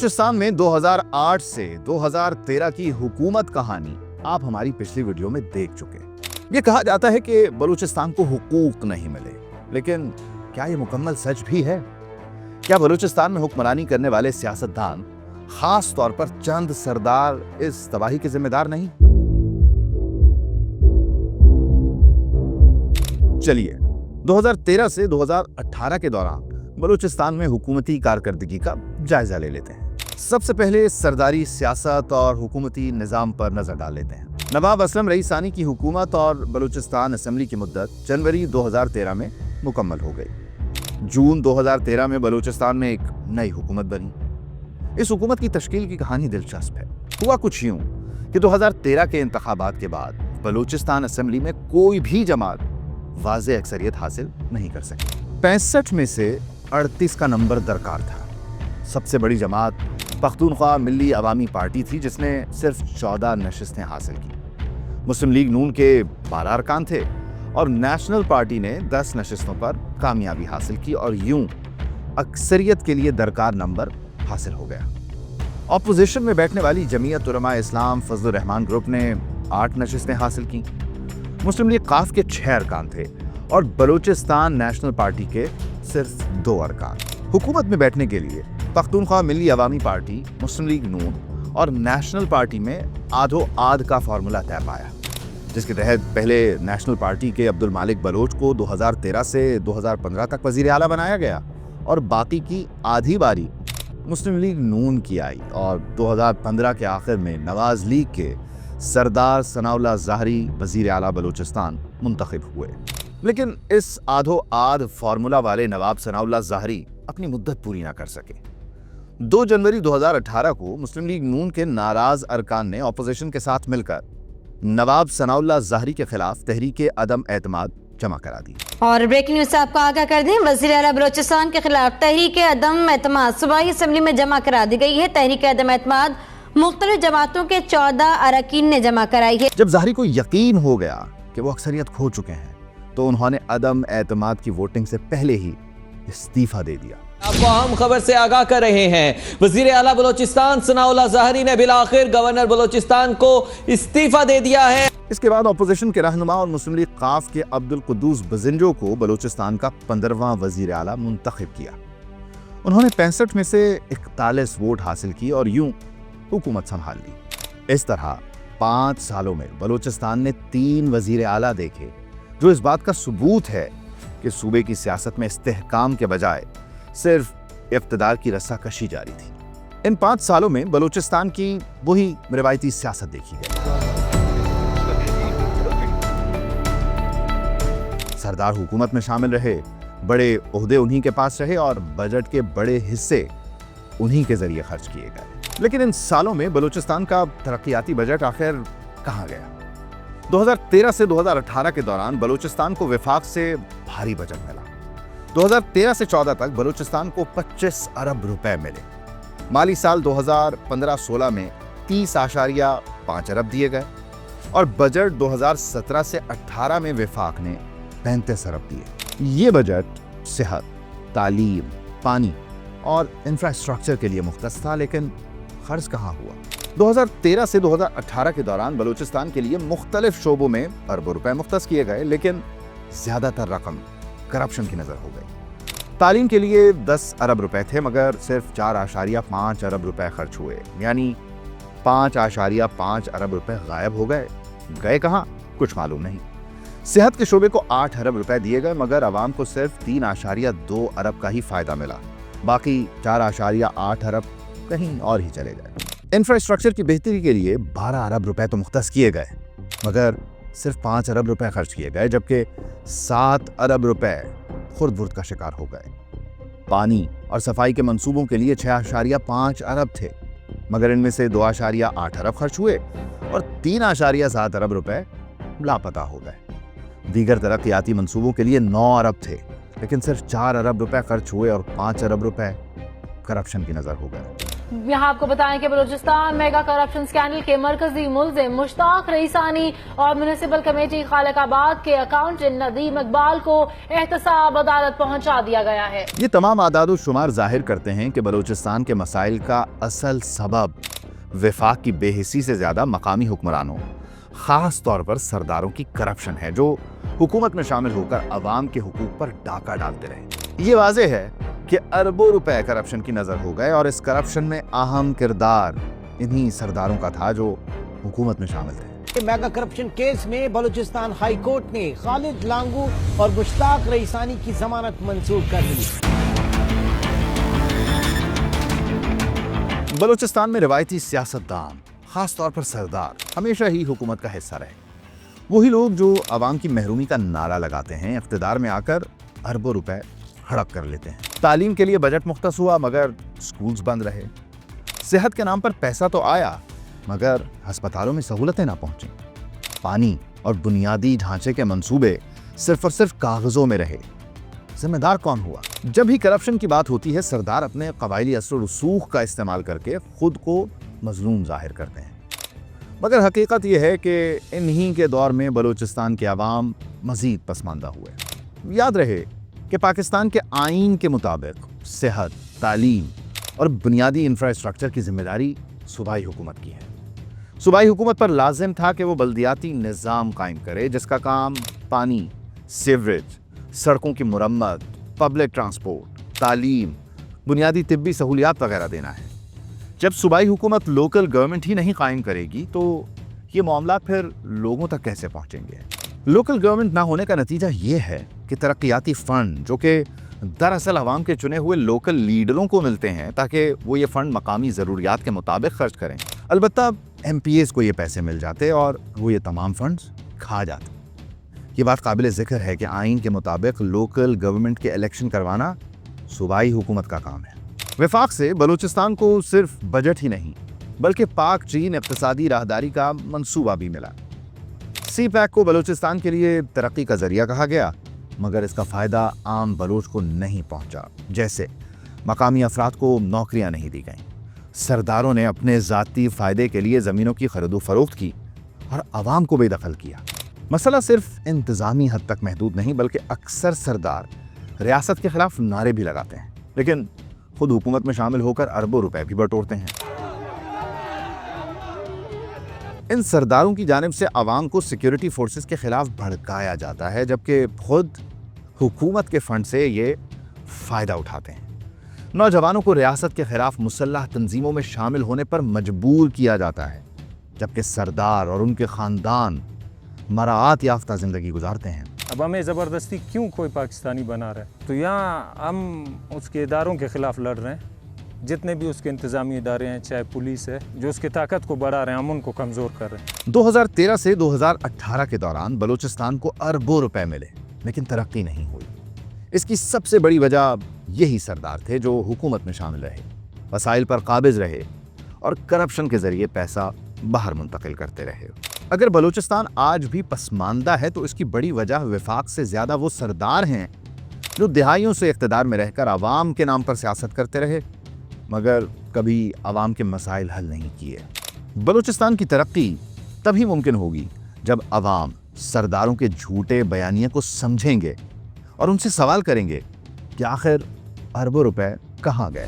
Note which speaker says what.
Speaker 1: بلوچستان میں 2008 سے 2013 کی حکومت کہانی آپ ہماری پچھلی ویڈیو میں دیکھ چکے ہیں۔ یہ کہا جاتا ہے کہ بلوچستان کو حقوق نہیں ملے، لیکن کیا یہ مکمل سچ بھی ہے؟ کیا بلوچستان میں حکمرانی کرنے والے سیاستدان، خاص طور پر چند سردار، اس تباہی کے ذمہ دار نہیں؟ چلیے 2013 سے 2018 کے دوران بلوچستان میں حکومتی کارکردگی کا جائزہ لے لیتے ہیں۔ سب سے پہلے سرداری سیاست اور حکومتی نظام پر نظر ڈال لیتے ہیں۔ نواب اسلم رئی ثانی کی حکومت اور بلوچستان اسمبلی کی مدت جنوری 2013 میں مکمل ہو گئی۔ جون 2013 میں بلوچستان میں ایک نئی حکومت بنی۔ اس حکومت کی تشکیل کی کہانی دلچسپ ہے۔ ہوا کچھ یوں کہ 2013 کے انتخابات کے بعد بلوچستان اسمبلی میں کوئی بھی جماعت واضح اکثریت حاصل نہیں کر سکی۔ 65 میں سے 38 کا نمبر درکار تھا۔ سب سے بڑی جماعت پختونخوا ملی عوامی پارٹی تھی، جس نے صرف 14 نشستیں حاصل کی۔ مسلم لیگ نون کے 12 ارکان تھے اور نیشنل پارٹی نے 10 نشستوں پر کامیابی حاصل کی اور یوں اکثریت کے لیے درکار نمبر حاصل ہو گیا۔ اپوزیشن میں بیٹھنے والی جمعیت علماء اسلام فضل الرحمان گروپ نے 8 نشستیں حاصل کی۔ مسلم لیگ قاف کے 6 ارکان تھے اور بلوچستان نیشنل پارٹی کے صرف 2 ارکان۔ حکومت میں بیٹھنے کے لیے پختونخوا ملی عوامی پارٹی، مسلم لیگ نون اور نیشنل پارٹی میں آدھو آدھ کا فارمولا طے پایا، جس کے تحت پہلے نیشنل پارٹی کے عبدالمالک بلوچ کو 2013 سے 2015 تک وزیر اعلیٰ بنایا گیا اور باقی کی آدھی باری مسلم لیگ نون کی آئی اور 2015 کے آخر میں نواز لیگ کے سردار ثناء اللہ ظاہری وزیر اعلیٰ بلوچستان منتخب ہوئے۔ لیکن اس آدھو آدھ فارمولا والے نواب ثناء اللہ ظاہری اپنی مدت پوری نہ کر سکے۔ 2 جنوری 2018 کو مسلم لیگ نون کے ناراض ارکان نے اپوزیشن کے ساتھ مل کر نواب ثناء اللہ ظاہری کے خلاف تحریک عدم اعتماد جمع کرا دی۔
Speaker 2: اور بریکنگ نیوز سے آپ کو آگاہ کر دیں، وزیر اعلیٰ بلوچستان کے خلاف تحریک عدم اعتماد صوبائی اسمبلی میں جمع کرا دی گئی ہے۔ تحریک عدم اعتماد مختلف جماعتوں کے 14 اراکین نے جمع کرائی ہے۔
Speaker 1: جب ظاہری کو یقین ہو گیا کہ وہ اکثریت کھو چکے ہیں تو انہوں نے عدم اعتماد کی ووٹنگ سے پہلے ہی استعفیٰ دے دیا۔
Speaker 3: آپ کو اہم خبر سے آگاہ کر رہے ہیں، وزیر اعلیٰ بلوچستان ثناء اللہ ظاہری نے بالآخر گورنر بلوچستان کو استعفیٰ دے دیا ہے۔
Speaker 1: اس کے بعد اپوزیشن کے رہنما اور مسلم لیگ قاف کے عبدالقدوس بزنجو کو بلوچستان کا 15واں وزیر اعلیٰ منتخب کیا۔ انہوں نے 65 میں سے 41 ووٹ حاصل کی اور یوں حکومت سنبھال لی۔ اس طرح 5 سالوں میں بلوچستان نے 3 وزیر اعلیٰ دیکھے، جو اس بات کا ثبوت ہے کہ صوبے کی سیاست میں استحکام کے بجائے صرف اقتدار کی رسہ کشی جاری تھی۔ ان 5 سالوں میں بلوچستان کی وہی روایتی سیاست دیکھی گئی۔ سردار حکومت میں شامل رہے، بڑے عہدے انہی کے پاس رہے اور بجٹ کے بڑے حصے انہی کے ذریعے خرچ کیے گئے۔ لیکن ان سالوں میں بلوچستان کا ترقیاتی بجٹ آخر کہاں گیا؟ 2013 سے 2018 کے دوران بلوچستان کو وفاق سے بھاری بجٹ ملا۔ 2013 سے 14 تک بلوچستان کو 25 ارب روپے ملے۔ مالی سال 2015-16 میں 30.5 ارب دیے گئے اور بجٹ 2017 سے 18 میں وفاق نے 35 ارب دیے۔ یہ بجٹ صحت، تعلیم، پانی اور انفراسٹرکچر کے لیے مختص تھا، لیکن خرچ کہاں ہوا؟ 2013 سے 2018 کے دوران بلوچستان کے لیے مختلف شعبوں میں اربوں روپے مختص کیے گئے، لیکن زیادہ تر رقم کرپشن کی نظر ہو گئی۔ تعلیم کے لیے 10 ارب روپے تھے، مگر صرف 4.5 ارب روپے خرچ ہوئے، یعنی 5.5 ارب روپے غائب ہو گئے۔ گئے کہاں؟ کچھ معلوم نہیں۔ صحت کے شعبے کو 8 ارب روپے دیے گئے، مگر عوام کو صرف 3.2 ارب کا ہی فائدہ ملا، باقی 4.8 ارب کہیں اور ہی چلے گئے۔ انفراسٹرکچر کی بہتری کے لیے 12 ارب روپے تو مختص کیے گئے، مگر صرف 5 ارب روپے خرچ کیے گئے، جبکہ 7 ارب روپے خرد برد کا شکار ہو گئے۔ پانی اور صفائی کے منصوبوں کے لیے 6.5 ارب تھے، مگر ان میں سے 2.8 ارب خرچ ہوئے اور 3.7 ارب روپے لاپتہ ہو گئے۔ دیگر ترقیاتی منصوبوں کے لیے 9 ارب تھے، لیکن صرف 4 ارب روپے خرچ ہوئے اور 5 ارب روپے کرپشن کی نظر ہو گئے۔
Speaker 4: यहाँ आपको बताएं कि बलूचिस्तान मेगा करप्शन स्कैंडल के मरकजी मुल्जिम मुश्ताक रईसानी और म्यूनिसिपल कमेटी खालिकाबाद के अकाउंटेंट नदीम इकबाल को एहतसाब अदालत पहुंचा दिया गया है।
Speaker 1: ये तमाम आदाद शुमार जाहिर करते हैं कि बलूचिस्तान के मसाइल का असल सबब वफाक की बेहिसी से ज्यादा मकामी हुक्मरानों, खास तौर पर सरदारों की करप्शन है, जो हुकूमत में शामिल होकर अवाम के हुकूक पर डाका डालते रहे। ये वाज़ेह है कि अरबों रुपए करप्शन की नजर हो गए और इस करप्शन में अहम किरदार इन्हीं सरदारों का था जो हुकूमत में शामिल थे।
Speaker 5: मेगा करप्शन केस में बलूचिस्तान हाई कोर्ट ने खालिद लांगू और मुश्ताक रईसानी की जमानत मंसूख कर दी।
Speaker 1: बलूचिस्तान में रिवायती सियासतदान, खास तौर पर सरदार, हमेशा ही हुकूमत का हिस्सा रहे। वही लोग जो अवाम की महरूमी का नारा लगाते हैं, इख्तिदार में आकर अरबों रुपए हड़प कर लेते हैं। तालीम के लिए बजट मुख्तस हुआ मगर स्कूल्स बंद रहे। सेहत के नाम पर पैसा तो आया मगर अस्पतालों में सहूलतें ना पहुंची। पानी और बुनियादी ढांचे के मंसूबे सिर्फ और सिर्फ कागजों में रहे। जिम्मेदार कौन हुआ? जब भी करप्शन की बात होती है, सरदार अपने कबायली असर और रसूख का इस्तेमाल करके खुद को मजलूम जाहिर करते हैं। मगर हकीकत यह है कि इन्हीं के दौर में बलूचिस्तान के अवाम मजीद पसमानदा हुए। याद रहे कि पाकिस्तान के आईन के मुताबिक सेहत, तालीम और बुनियादी इंफ्रास्ट्रक्चर की जिम्मेदारी सूबाई हुकूमत की है। सूबाई हुकूमत पर लाजिम था कि वो बल्दियाती निज़ाम कायम करे जिसका काम पानी, सीवरेज, सड़कों की मुरम्मत, पब्लिक ट्रांसपोर्ट, तालीम, बुनियादी तिब्बी सहूलियात वगैरह देना है। जब सूबाई हुकूमत लोकल गवर्नमेंट ही नहीं कायम करेगी तो ये मामला फिर लोगों तक कैसे पहुंचेंगे? लोकल गवर्नमेंट ना होने का नतीजा ये है कि तरक्याती फंड जो कि दरअसल अवाम के चुने हुए लोकल लीडरों को मिलते हैं ताकि वो ये फंड मकामी ज़रूरियात के मुताबिक खर्च करें, अलबत्ता MPAs को ये पैसे मिल जाते और वो ये तमाम फंड्स खा जाते। ये बात काबिल ज़िक्र है कि आइन के मुताबिक लोकल गवर्नमेंट के इलेक्शन करवाना सूबाई हुकूमत का काम है। वफाक से बलूचिस्तान को सिर्फ बजट ही नहीं बल्कि पाक चीन इक़्तिसादी राहदारी का मंसूबा भी मिला। CPEC को बलूचिस्तान के लिए तरक्की का जरिया कहा गया मगर इसका फ़ायदा आम बलूच को नहीं पहुंचा। जैसे मकामी अफराद को नौकरियां नहीं दी गईं, सरदारों ने अपने ज़ाती फ़ायदे के लिए ज़मीनों की खरीदो फरोख्त की और अवाम को बेदखल किया। मसला सिर्फ इंतज़ामी हद तक महदूद नहीं बल्कि अक्सर सरदार रियासत के खिलाफ नारे भी लगाते हैं लेकिन खुद हुकूमत में शामिल होकर अरबों रुपए भी बटोरते हैं। इन सरदारों की जानिब से अवाम को सिक्योरिटी फोर्सेस के खिलाफ भड़काया जाता है जबकि खुद हुकूमत के फंड से ये फ़ायदा उठाते हैं। नौजवानों को रियासत के खिलाफ मुसल्लह तंजीमों में शामिल होने पर मजबूर किया जाता है जबकि सरदार और उनके ख़ानदान मराआत याफ्ता ज़िंदगी गुजारते हैं।
Speaker 6: अब हमें ज़बरदस्ती क्यों कोई पाकिस्तानी बना रहा है? तो यहाँ हम उसके इदारों के ख़िलाफ़ लड़ रहे हैं। जितने भी उसके इंतज़ामी इदारे हैं, चाहे पुलिस है, जो उसकी ताकत को बढ़ा रहे हैं, हम उनको कमज़ोर कर रहे हैं।
Speaker 1: 2013 से 2018 के दौरान बलूचिस्तान को अरबों रुपए मिले लेकिन तरक्की नहीं हुई। इसकी सबसे बड़ी वजह यही सरदार थे जो हुकूमत में शामिल रहे, वसाइल पर काबिज रहे और करप्शन के ज़रिए पैसा बाहर मुंतकिल करते रहे। अगर बलूचिस्तान आज भी पसमानदा है तो इसकी बड़ी वजह वफाक से ज़्यादा वो सरदार हैं जो दिहाइयों से इक़्तिदार में रहकर आवाम के नाम पर सियासत करते रहे मगर कभी आवाम के मसाइल हल नहीं किए। बलूचिस्तान की तरक्की तभी मुमकिन होगी जब आवाम सरदारों के झूठे बयानिए को समझेंगे और उनसे सवाल करेंगे कि आखिर अरबों रुपए कहाँ गए।